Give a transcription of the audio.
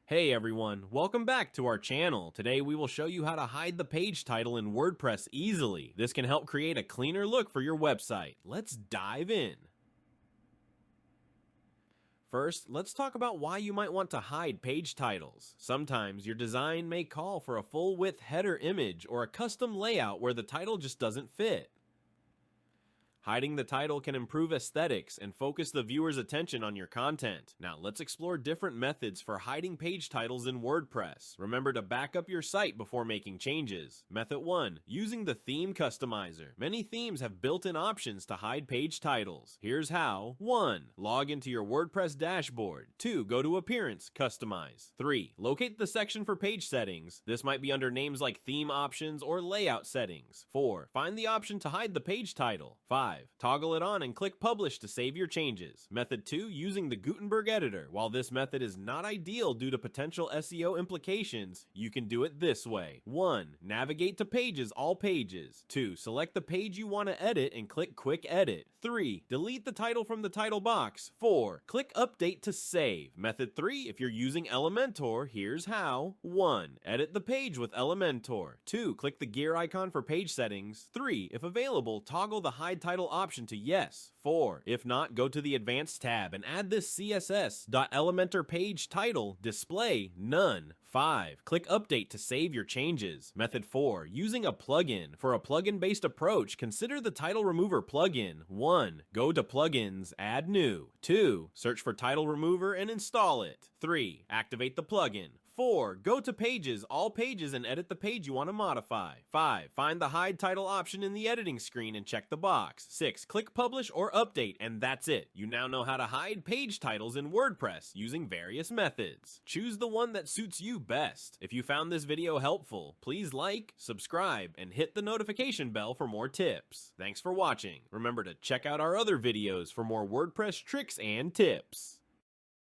Hey everyone, welcome back to our channel. Today we will show you how to hide the page title in WordPress easily. This can help create a cleaner look for your website. Let's dive in. First, let's talk about why you might want to hide page titles. Sometimes your design may call for a full-width header image or a custom layout where the title just doesn't fit. Hiding the title can improve aesthetics and focus the viewer's attention on your content. Now let's explore different methods for hiding page titles in WordPress. Remember to back up your site before making changes. Method 1. Using the theme customizer. Many themes have built-in options to hide page titles. Here's how. 1. Log into your WordPress dashboard. 2. Go to Appearance, Customize. 3. Locate the section for page settings. This might be under names like Theme Options or Layout Settings. 4. Find the option to hide the page title. 5. Toggle it on and click Publish to save your changes. Method 2. Using the Gutenberg editor. While this method is not ideal due to potential SEO implications, you can do it this way. 1. Navigate to Pages, All Pages. 2. Select the page you want to edit and click Quick Edit. 3. Delete the title from the title box. 4. Click Update to save. Method 3. If you're using Elementor, here's how. 1. Edit the page with Elementor. 2. Click the gear icon for page settings. 3. If available, toggle the Hide Title option to Yes. 4. If not, go to the Advanced tab and add this CSS.Elementor page title display none. 5. Click Update to save your changes. Method 4. Using a plugin. For a plugin-based approach, consider the Title Remover plugin. 1. Go to Plugins, Add New. 2. Search for Title Remover and install it. 3. Activate the plugin. 4. Go to Pages, All Pages, and edit the page you want to modify. 5. Find the Hide Title option in the editing screen and check the box. 6. Click Publish or Update, and that's it. You now know how to hide page titles in WordPress using various methods. Choose the one that suits you best. If you found this video helpful, please like, subscribe, and hit the notification bell for more tips. Thanks for watching. Remember to check out our other videos for more WordPress tricks and tips.